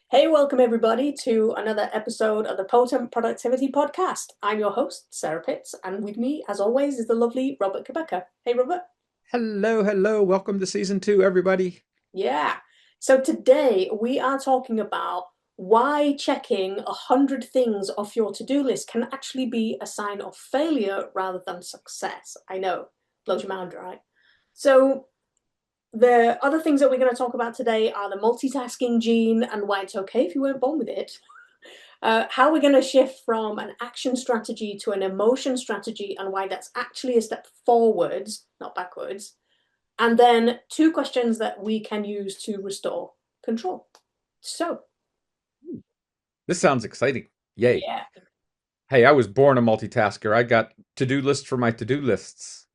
Hey, welcome everybody to another episode of the Potent Productivity Podcast. I'm your host, Sarah Pitts, and with me, as always, is the lovely Robert Quebecer. Hey, Robert. Hello, hello. Welcome to season two, everybody. Yeah. So today we are talking about why checking 100 things off your to-do list can actually be a sign of failure rather than success. I know, blows your mind, right? So the other things that we're going to talk about today are the multitasking gene and why it's okay if you weren't born with it. How we're going to shift from an action strategy to an emotion strategy and why that's actually a step forwards, not backwards. And then two questions that we can use to restore control. So, This sounds exciting. Yay. yeah. Hey, I was born a multitasker. I got to-do lists for my to-do lists.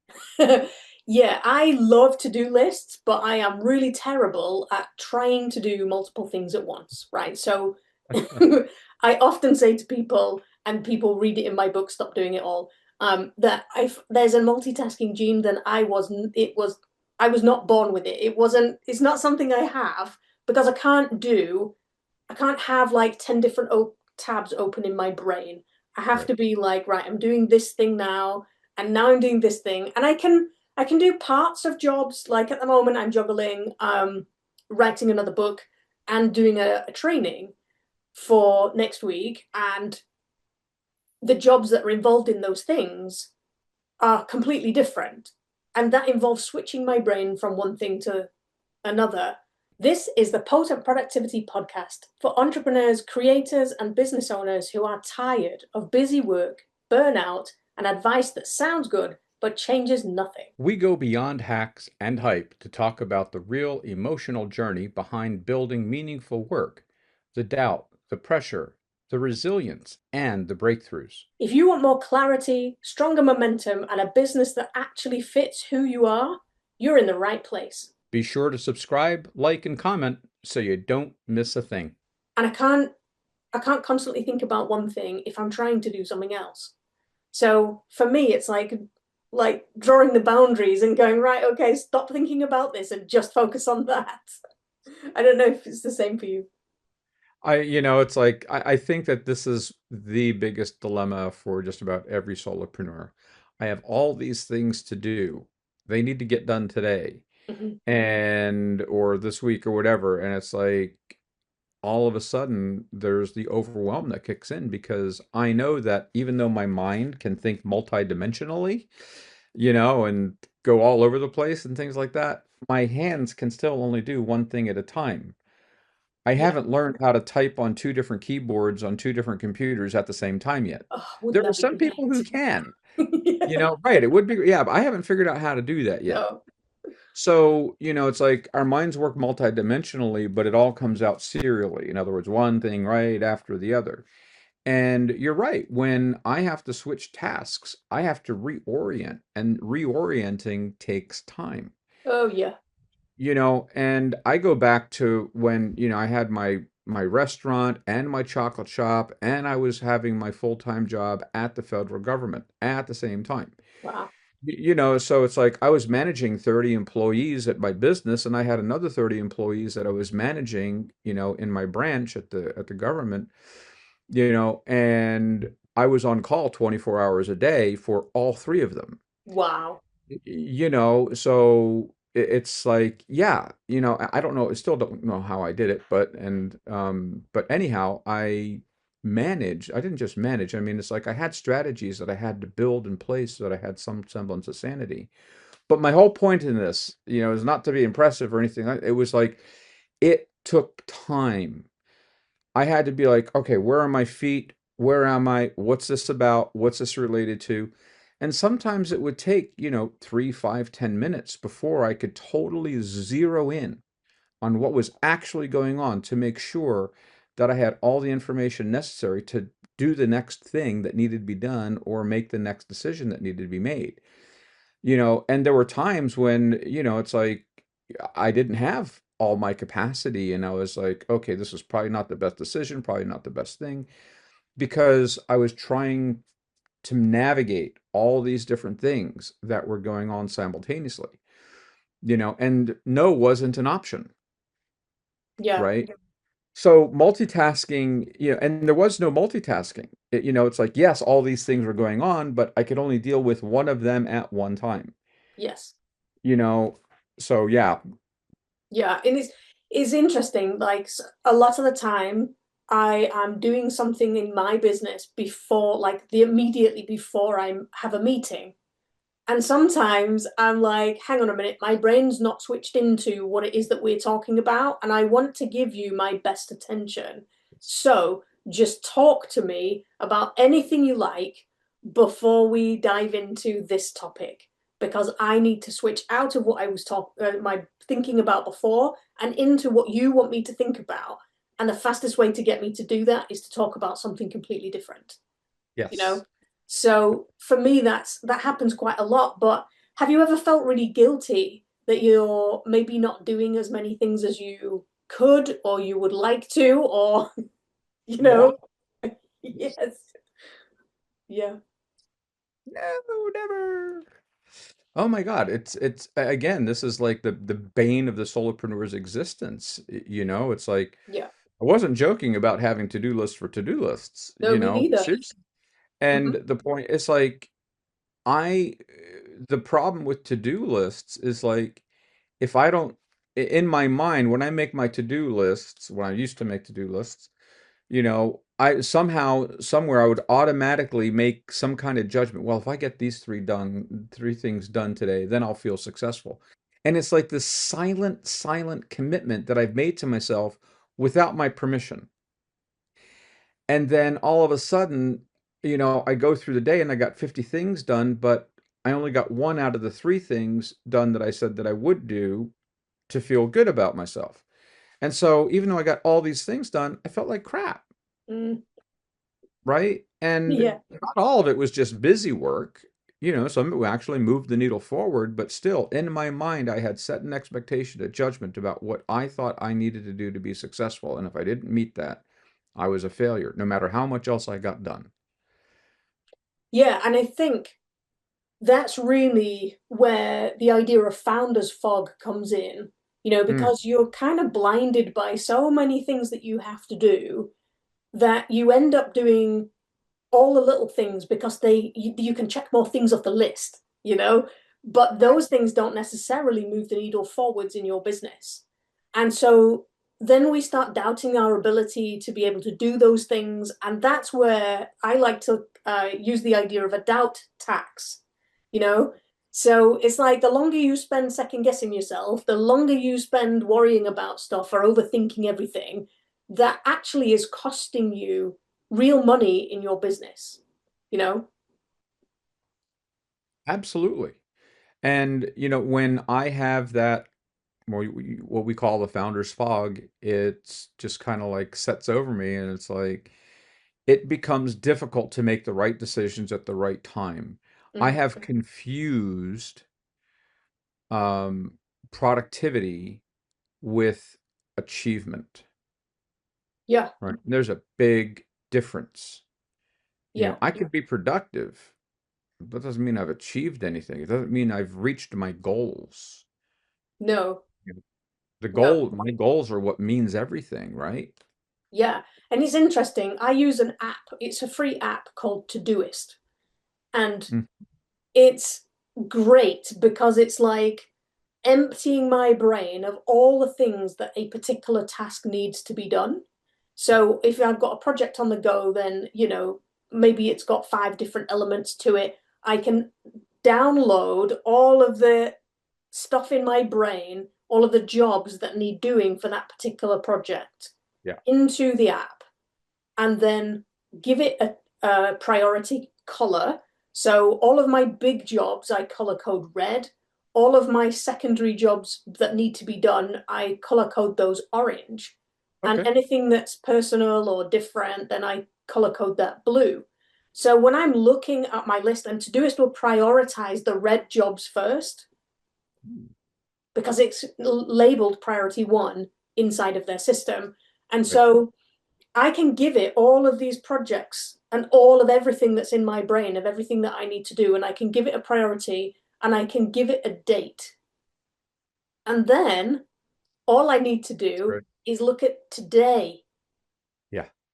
Yeah, I love to do lists, but I am really terrible at trying to do multiple things at once, right? So I often say to people, and people read it in my book, Stop Doing It All, that if there's a multitasking gene, then I was not born with it. It's not something I have because I can't have like 10 different tabs open in my brain. I have Right. to be like, right, I'm doing this thing now, and now I'm doing this thing. And I can do parts of jobs. Like at the moment, I'm juggling writing another book and doing a training for next week. And the jobs that are involved in those things are completely different. And that involves switching my brain from one thing to another. This is the Potent Productivity Podcast for entrepreneurs, creators, and business owners who are tired of busy work, burnout, and advice that sounds good but changes nothing. We go beyond hacks and hype to talk about the real emotional journey behind building meaningful work, the doubt, the pressure, the resilience, and the breakthroughs. If you want more clarity, stronger momentum, and a business that actually fits who you are, you're in the right place. Be sure to subscribe, like, and comment so you don't miss a thing. And I can't constantly think about one thing if I'm trying to do something else. So for me, it's like drawing the boundaries and going, right, okay, stop thinking about this and just focus on that. I don't know if it's the same for you. It's like I think that this is the biggest dilemma for just about every solopreneur. I have all these things to do. They need to get done today Mhm. and or this week or whatever. And it's like all of a sudden there's the overwhelm that kicks in because I know that even though my mind can think multidimensionally, and go all over the place and things like that, my hands can still only do one thing at a time. I Yeah. haven't learned how to type on two different keyboards on two different computers at the same time yet. Oh, wouldn't There are that be some people who great? can, Yeah. right? It would be, yeah, but I haven't figured out how to do that yet. No. So, it's like our minds work multidimensionally, but it all comes out serially. In other words, one thing right after the other. And you're right. When I have to switch tasks, I have to reorient, and reorienting takes time. Oh, yeah. And I go back to when, I had my restaurant and my chocolate shop, and I was having my full-time job at the federal government at the same time. Wow. So it's like I was managing 30 employees at my business, and I had another 30 employees that I was managing, in my branch at the government, and I was on call 24 hours a day for all three of them. Wow. So it's like, yeah, I don't know, I still don't know how I did it, but anyhow, I didn't just manage. I mean, it's like I had strategies that I had to build in place so that I had some semblance of sanity. But my whole point in this, is not to be impressive or anything. It was like it took time. I had to be like, okay, where are my feet? Where am I? What's this about? What's this related to? And sometimes it would take, 3, 5, 10 minutes before I could totally zero in on what was actually going on to make sure that I had all the information necessary to do the next thing that needed to be done or make the next decision that needed to be made. And there were times when, it's like I didn't have all my capacity and I was like, okay, this is probably not the best decision, probably not the best thing because I was trying to navigate all these different things that were going on simultaneously, and no wasn't an option, Yeah. right? So multitasking, and there was no multitasking. It's like, yes, all these things were going on, but I could only deal with one of them at one time. Yes. You know, so yeah. Yeah, and it's interesting. Like a lot of the time, I am doing something in my business before, like the immediately before I have a meeting. And sometimes I'm like, hang on a minute, my brain's not switched into what it is that we're talking about, and I want to give you my best attention. So just talk to me about anything you like before we dive into this topic, because I need to switch out of what I was my thinking about before and into what you want me to think about. And the fastest way to get me to do that is to talk about something completely different, you know? Yes. So for me, that happens quite a lot. But have you ever felt really guilty that you're maybe not doing as many things as you could or you would like to, or you What? know? Yes. Yeah. No, never. Oh my God, it's again, this is like the bane of the solopreneur's existence. It's like Yeah. I wasn't joking about having to-do lists for to-do lists, No, me neither. seriously. And Hmm. the point is like I the problem with to-do lists is like if I don't in my mind when I make my to-do lists, when I used to make to-do lists, I somehow somewhere I would automatically make some kind of judgment. Well, if I get these three things done today, then I'll feel successful. And it's like this silent, silent commitment that I've made to myself without my permission. And then all of a sudden, I go through the day and I got 50 things done, but I only got one out of the three things done that I said that I would do to feel good about myself. And so even though I got all these things done, I felt like crap, Mm, right? And yeah. not all of it was just busy work. Some of it actually moved the needle forward, but still in my mind, I had set an expectation, a judgment about what I thought I needed to do to be successful. And if I didn't meet that, I was a failure, no matter how much else I got done. Yeah. And I think that's really where the idea of founder's fog comes in, Mm, because you're kind of blinded by so many things that you have to do that you end up doing all the little things because you can check more things off the list. But those things don't necessarily move the needle forwards in your business. And so then we start doubting our ability to be able to do those things. And that's where I like to use the idea of a doubt tax, you know? So it's like the longer you spend second guessing yourself, the longer you spend worrying about stuff or overthinking everything, that actually is costing you real money in your business, you know? absolutely. And, when I have that, what we call the founder's fog, it's just kind of like sets over me. And it's like, it becomes difficult to make the right decisions at the right time. I Mm. have confused um, productivity with achievement, Yeah, right? There's a big difference. yeah, I could be productive, but that doesn't mean I've achieved anything. It doesn't mean I've reached my goals. no, no, My goals are what means everything, right? yeah. And it's interesting. I use an app, it's a free app called Todoist. And Mm, it's great because it's like emptying my brain of all the things that a particular task needs to be done. So if I've got a project on the go, then, maybe it's got five different elements to it. I can download all of the stuff in my brain, all of the jobs that need doing for that particular project yeah. into the app and then give it a priority color. So all of my big jobs, I color code red. All of my secondary jobs that need to be done, I color code those orange. And Okay. anything that's personal or different, then I color code that blue. So when I'm looking at my list, and Todoist will prioritize the red jobs first Mm, because it's labeled priority one inside of their system. And right. so I can give it all of these projects and all of everything that's in my brain of everything that I need to do. And I can give it a priority and I can give it a date. And then all I need to That's do great. is look at today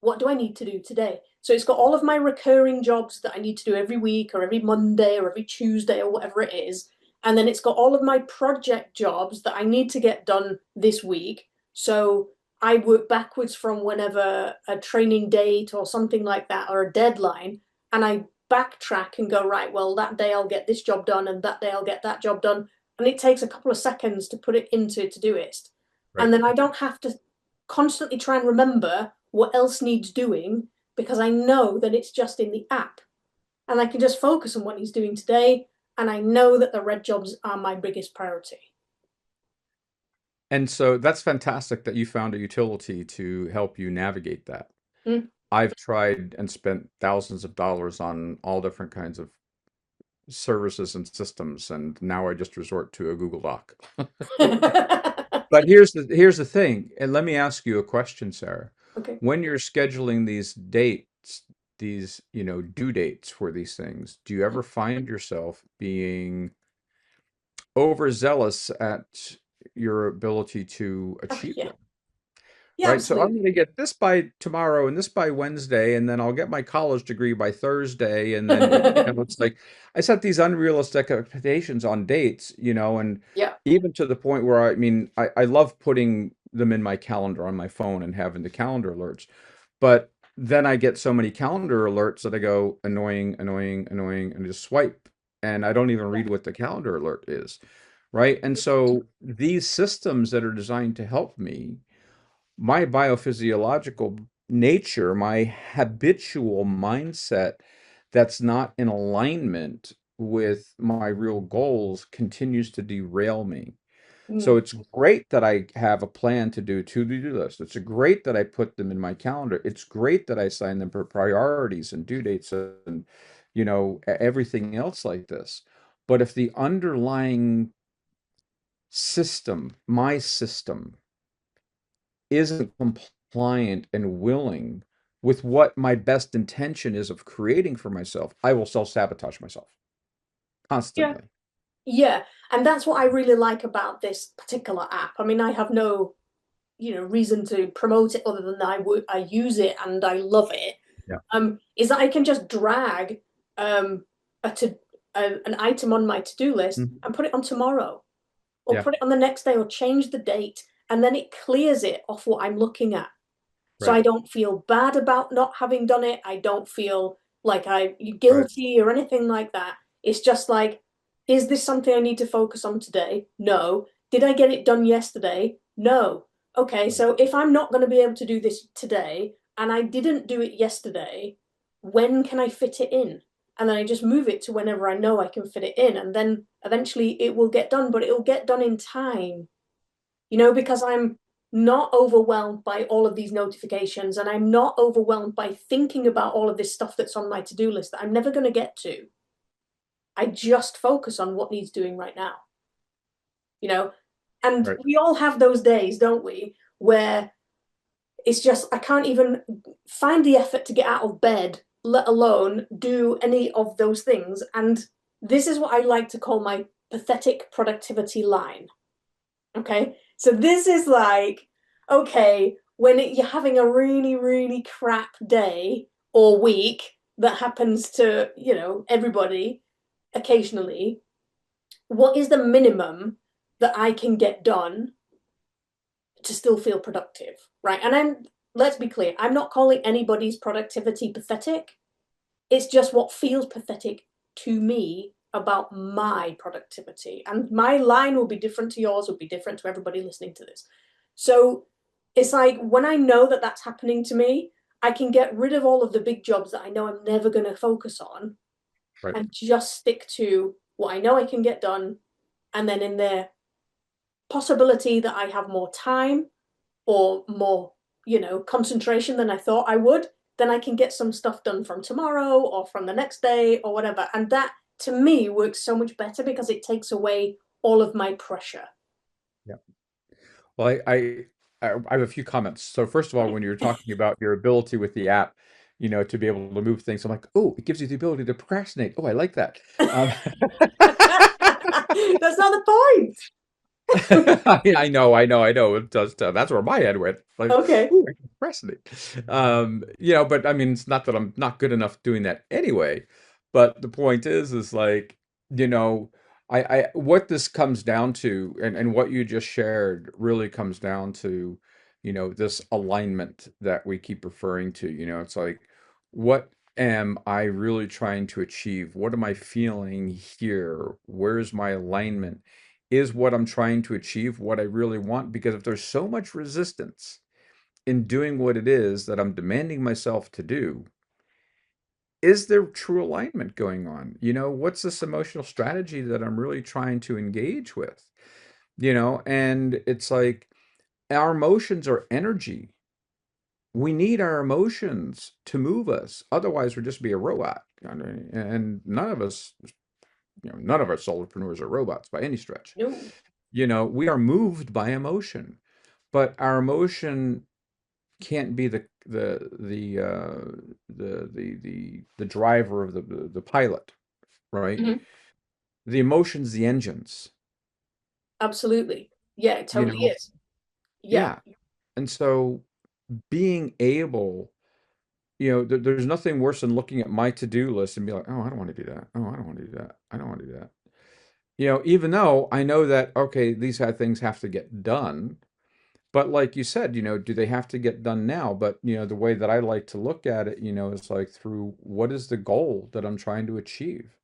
what do I need to do today? So it's got all of my recurring jobs that I need to do every week or every Monday or every Tuesday or whatever it is. And then it's got all of my project jobs that I need to get done this week. So I work backwards from whenever a training date or something like that or a deadline. And I backtrack and go, right, well, that day I'll get this job done and that day I'll get that job done. And it takes a couple of seconds to put it into Todoist. Right. And then I don't have to constantly try and remember what else needs doing because I know that it's just in the app and I can just focus on what he's doing today. And I know that the red jobs are my biggest priority. And so that's fantastic that you found a utility to help you navigate that. Mm. I've tried and spent thousands of dollars on all different kinds of services and systems, and now I just resort to a Google Doc. But here's the thing, and let me ask you a question, Sarah. Okay. When you're scheduling these dates, these, due dates for these things, do you ever find yourself being overzealous at your ability to Oh, achieve yeah. them? Yeah, Right? So I'm absolutely. going to get this by tomorrow and this by Wednesday, and then I'll get my college degree by Thursday. And then it's like I set these unrealistic expectations on dates, and Yeah. even to the point where I mean, I love putting them in my calendar on my phone and having the calendar alerts. But then I get so many calendar alerts that I go annoying, annoying, annoying, and just swipe. And I don't even Yeah. read what the calendar alert is. Right. And so these systems that are designed to help me, my biophysiological nature, my habitual mindset that's not in alignment with my real goals continues to derail me. So Mm. it's great that I have a plan to do to-do list. It's great that I put them in my calendar. It's great that I assign them for priorities and due dates and everything else like this. But if the underlying system, my system, isn't compliant and willing with what my best intention is of creating for myself, I will self-sabotage myself Yeah. constantly. Yeah. And that's what I really like about this particular app. I mean, I have no, reason to promote it other than I use it and I love it. Yeah. Is that I can just drag um a to an item on my to-do list Mhm. and put it on tomorrow or Yeah. put it on the next day or change the date and then it clears it off what I'm looking at. So Right. I don't feel bad about not having done it. I don't feel like I'm Right. guilty or anything like that. It's just like, is this something I need to focus on today? No. Did I get it done yesterday? No. Okay, Right. so if I'm not going to be able to do this today and I didn't do it yesterday, when can I fit it in? And then I just move it to whenever I know I can fit it in. And then eventually it will get done, but it'll get done in time, because I'm not overwhelmed by all of these notifications and I'm not overwhelmed by thinking about all of this stuff that's on my to-do list that I'm never going to get to. I just focus on what needs doing right now, you know? And Right. we all have those days, don't we? Where it's just, I can't even find the effort to get out of bed, let alone do any of those things. And this is what I like to call my pathetic productivity line. Okay. So this is like, okay, when you're having a really, really crap day or week that happens to, everybody occasionally, what is the minimum that I can get done to still feel productive? Right. And let's be clear, I'm not calling anybody's productivity pathetic. It's just what feels pathetic to me about my productivity. And my line will be different to yours, will be different to everybody listening to this. So it's like when I know that that's happening to me, I can get rid of all of the big jobs that I know I'm never going to focus on Right. and just stick to what I know I can get done. And then in the possibility that I have more time or more, concentration than I thought I would, then I can get some stuff done from tomorrow or from the next day or whatever. And that to me works so much better because it takes away all of my pressure. Yeah. Well, I have a few comments. So first of all, when you're talking about your ability with the app, to be able to move things, I'm like, oh, it gives you the ability to procrastinate. Oh, I like that. Um, That's not the point. I know. It does. That's where my head went. Like, Okay. ooh, I can procrastinate. But I mean, it's not that I'm not good enough doing that anyway. But the point is like, you know, what this comes down to, and what you just shared really comes down to, this alignment that we keep referring to. It's like, what am I really trying to achieve? What am I feeling here? Where's my alignment? Is what I'm trying to achieve what I really want? Because if there's so much resistance in doing what it is that I'm demanding myself to do, is there true alignment going on? What's this emotional strategy that I'm really trying to engage with? And it's like our emotions are energy. We need our emotions to move us. Otherwise, we'll just be a robot. And none of us, none of our solopreneurs are robots by any stretch. No. We are moved by emotion, but our emotion can't be the driver of the pilot, right? Mhm. The emotion's the engines, Absolutely. Yeah, it you totally know? is. Yeah. Yeah. And so being able, there's nothing worse than looking at my to-do list and be like, oh, I don't want to do that. Oh, I don't want to do that. I don't want to do that. Even though I know that, okay, these things have to get done. But like you said, do they have to get done now? But, the way that I like to look at it, is like through what is the goal that I'm trying to achieve?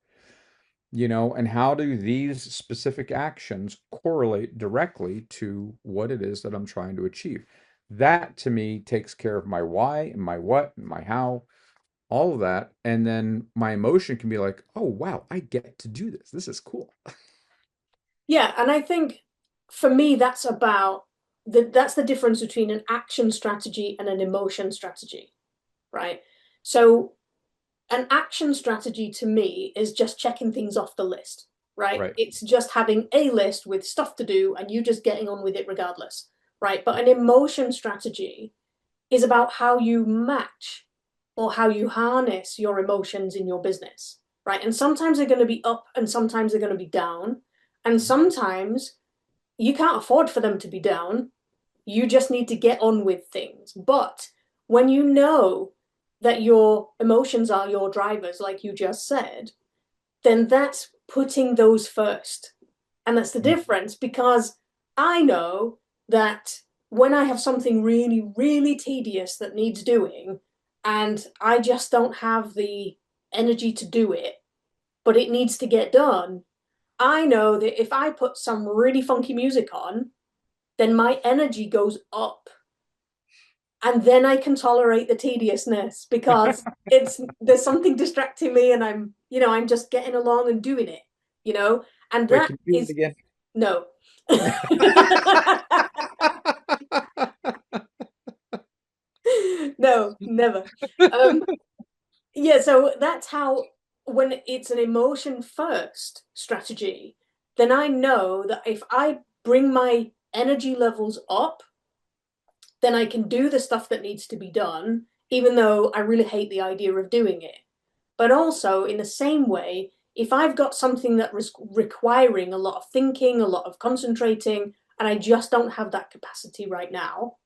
And how do these specific actions correlate directly to what it is that I'm trying to achieve? That to me takes care of my why and my what and my how, all of that. And then my emotion can be like, oh, wow, I get to do this. This is cool. Yeah, and I think for me that's the difference between an action strategy and an emotion strategy, right? So an action strategy to me is just checking things off the list, right? Right. It's just having a list with stuff to do and you just getting on with it regardless, right? But an emotion strategy is about how you match or how you harness your emotions in your business, right? And sometimes they're going to be up and sometimes they're going to be down. And sometimes you can't afford for them to be down. You just need to get on with things. But when you know that your emotions are your drivers, like you just said, then that's putting those first. And that's the Mm. difference because I know that when I have something really, really tedious that needs doing, and I just don't have the energy to do it, but it needs to get done, I know that if I put some really funky music on, then my energy goes up and then I can tolerate the tediousness because it's there's something distracting me and I'm just getting along and doing it, you know, and Wait, that can you do it is again? no. No, never. Um, yeah, so that's how when it's an emotion first strategy, then I know that if I bring my energy levels up, then I can do the stuff that needs to be done, even though I really hate the idea of doing it. But also, in the same way, if I've got something that was requiring a lot of thinking, a lot of concentrating, and I just don't have that capacity right now,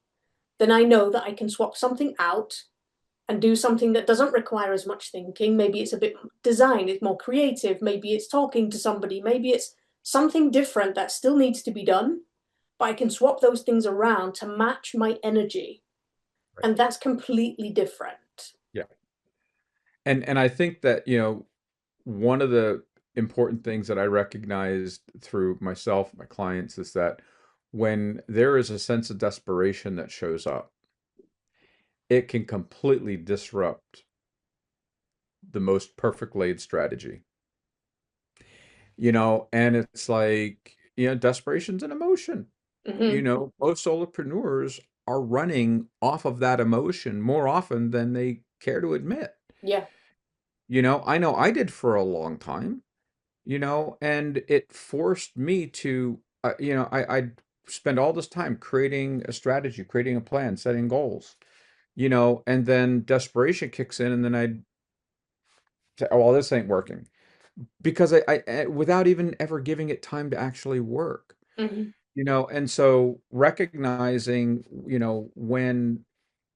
then I know that I can swap something out and do something that doesn't require as much thinking. Maybe it's a bit design, it's more creative, maybe it's talking to somebody, maybe it's something different that still needs to be done, but I can swap those things around to match my energy. Right. And that's completely different. Yeah. And I think that, one of the important things that I recognized through myself, my clients, is that when there is a sense of desperation that shows up, it can completely disrupt the most perfect laid strategy. And it's like, desperation's an emotion. Mm-hmm. Most solopreneurs are running off of that emotion more often than they care to admit. Yeah. I know I did for a long time, and it forced me to, I spend all this time creating a strategy, creating a plan, setting goals, and then desperation kicks in, and then I'd say, oh, well, this ain't working because without even ever giving it time to actually work. Mm-hmm. And so recognizing, when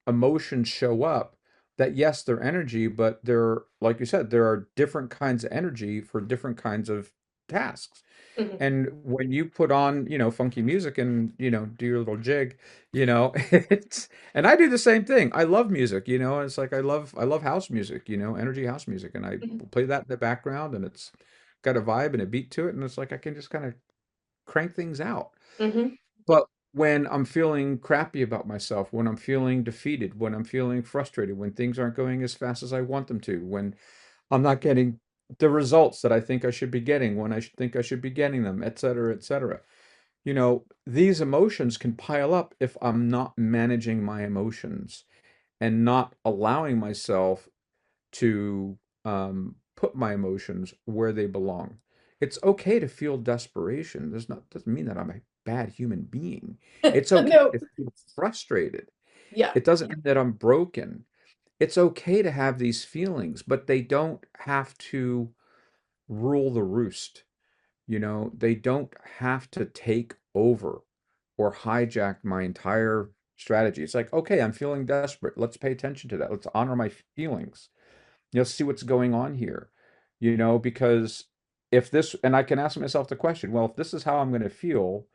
emotions show up, that yes, they're energy, but they're, like you said, there are different kinds of energy for different kinds of tasks. Hmm. And when you put on, funky music and, do your little jig, it's, and I do the same thing. I love music, it's like I love house music, energy house music, and I Hmm. play that in the background, and it's got a vibe and a beat to it, and it's like I can just kind of crank things out. Hmm. But when I'm feeling crappy about myself, when I'm feeling defeated, when I'm feeling frustrated, when things aren't going as fast as I want them to, when I'm not getting the results that I think I should be getting, when I think I should be getting them, et cetera, et cetera. These emotions can pile up if I'm not managing my emotions and not allowing myself to put my emotions where they belong. It's okay to feel desperation. Doesn't mean that I'm a bad human being. It's okay No. to feel frustrated. Yeah. It doesn't mean that I'm broken. It's okay to have these feelings, but they don't have to rule the roost. They don't have to take over or hijack my entire strategy. It's like, okay, I'm feeling desperate. Let's pay attention to that. Let's honor my feelings. See what's going on here. Because if this, and I can ask myself the question, well, if this is how I'm going to feel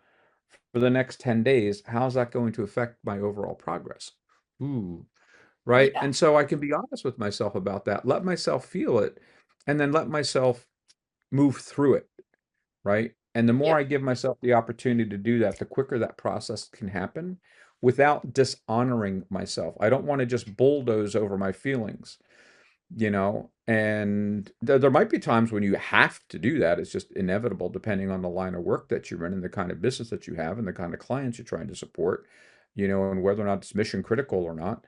for the next 10 days, how's that going to affect my overall progress? Ooh, right? Yeah. And so I can be honest with myself about that, let myself feel it, and then let myself move through it, right? And the Yeah. more I give myself the opportunity to do that, the quicker that process can happen without dishonoring myself. I don't want to just bulldoze over my feelings, and there might be times when you have to do that. It's just inevitable depending on the line of work that you're in and the kind of business that you have and the kind of clients you're trying to support, and whether or not it's mission critical or not,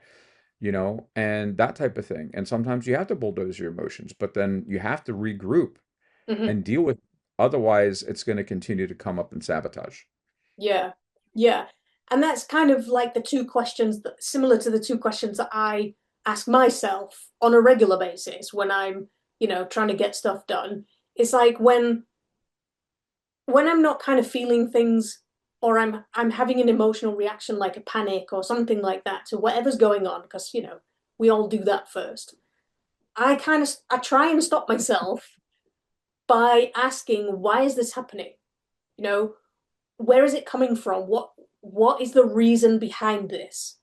and that type of thing. And sometimes you have to bulldoze your emotions, but then you have to regroup Hmm. and deal with, otherwise it's going to continue to come up and sabotage. Yeah. Yeah. And that's kind of like the two questions that similar to the two questions that I ask myself on a regular basis when I'm, trying to get stuff done. It's like when I'm not kind of feeling things or I'm having an emotional reaction like a panic or something like that to whatever's going on, because we all do that first. I try and stop myself by asking, why is this happening? You know, where is it coming from? What is the reason behind this?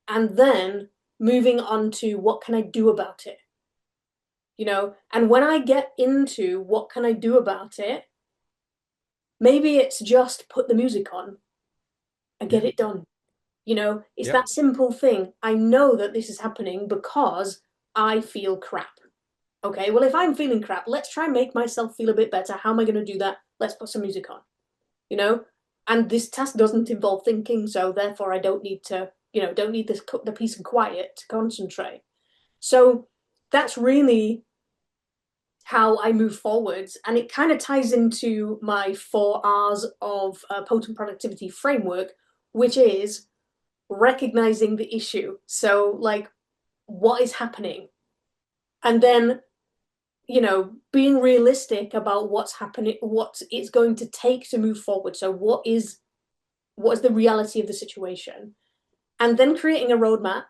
And then moving on to what can I do about it? And when I get into what can I do about it, maybe it's just put the music on and Yeah. get it done. It's Yep. that simple thing. I know that this is happening because I feel crap. Okay, well, if I'm feeling crap, let's try and make myself feel a bit better. How am I going to do that? Let's put some music on, you know? And this task doesn't involve thinking, so therefore I don't need to, don't need this the peace and quiet to concentrate. So that's really how I move forwards. And it kind of ties into my 4 R's of potent productivity framework, which is recognizing the issue. So, like, what is happening? And then, being realistic about what's happening, what it's going to take to move forward. So, what is the reality of the situation? And then creating a roadmap.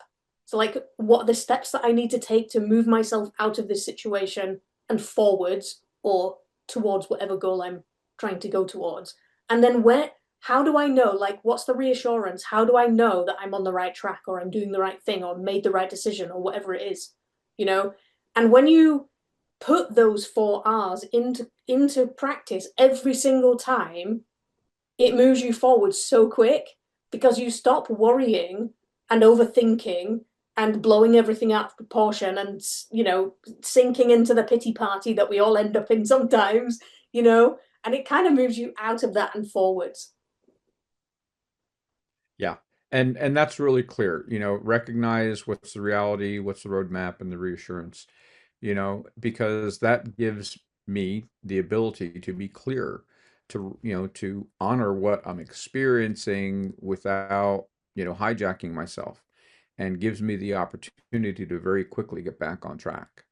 So, like, what are the steps that I need to take to move myself out of this situation and forwards or towards whatever goal I'm trying to go towards? And then how do I know? Like, what's the reassurance? How do I know that I'm on the right track or I'm doing the right thing or made the right decision or whatever it is? You know? And when you put those 4 R's into practice every single time, it moves you forward so quick because you stop worrying and overthinking and blowing everything out of proportion and sinking into the pity party that we all end up in sometimes, and it kind of moves you out of that and forwards. Yeah. And that's really clear. Recognize what's the reality, what's the roadmap, and the reassurance, because that gives me the ability to be clear, to honor what I'm experiencing without, hijacking myself, and gives me the opportunity to very quickly get back on track.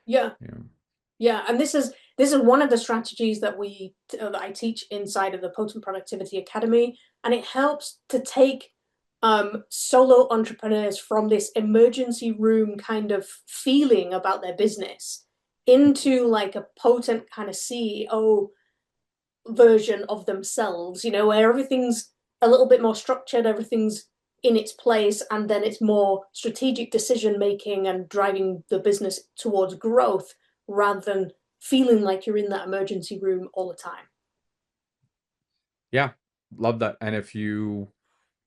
Yeah. You know. Yeah, and This is one of the strategies that I teach inside of the Potent Productivity Academy, and it helps to take solo entrepreneurs from this emergency room kind of feeling about their business into like a potent kind of CEO version of themselves, where everything's a little bit more structured, everything's in its place, and then it's more strategic decision making and driving the business towards growth rather than feeling like you're in that emergency room all the time. Yeah, love that. And if you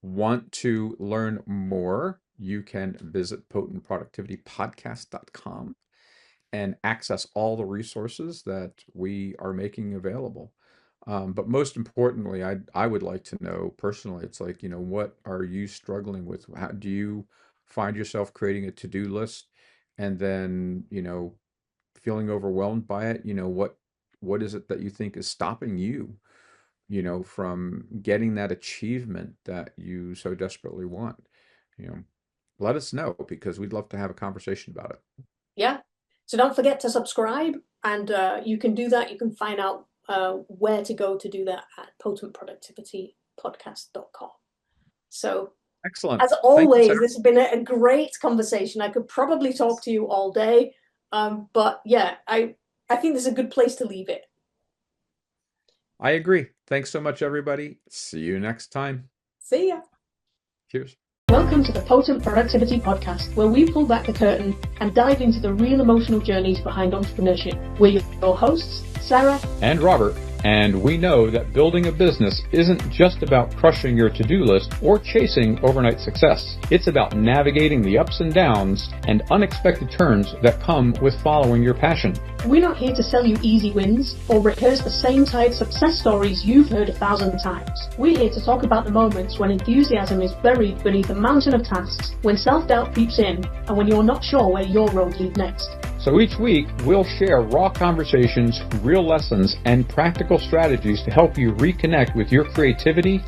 want to learn more, you can visit potentproductivitypodcast.com and access all the resources that we are making available. But most importantly, I would like to know personally, it's like, what are you struggling with? How do you find yourself creating a to-do list and then, feeling overwhelmed by it? What is it that you think is stopping you, from getting that achievement that you so desperately want? You know, let us know because we'd love to have a conversation about it. Yeah. So don't forget to subscribe, and you can do that. You can find out where to go to do that at potentproductivitypodcast.com. So, Excellent. as Thank you, always, Sarah. this has been a great conversation. I could probably talk to you all day, but yeah, I think this is a good place to leave it. I agree. Thanks so much, everybody. See you next time. See ya. Cheers. Welcome to the Potent Productivity Podcast, where we pull back the curtain and dive into the real emotional journeys behind entrepreneurship. We're your hosts, Sarah And Robert. And we know that building a business isn't just about crushing your to-do list or chasing overnight success. It's about navigating the ups and downs and unexpected turns that come with following your passion. We're not here to sell you easy wins or rehearse the same tired success stories you've heard 1,000 times. We're here to talk about the moments when enthusiasm is buried beneath a mountain of tasks, when self-doubt creeps in, and when you're not sure where your road leads next. So each week, we'll share raw conversations, real lessons, and practical strategies to help you reconnect with your creativity,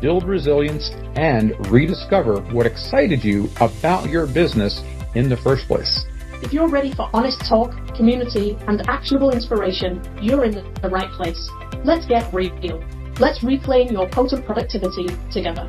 build resilience, and rediscover what excited you about your business in the first place. If you're ready for honest talk, community, and actionable inspiration, you're in the right place. Let's get real. Let's reclaim your potent productivity together.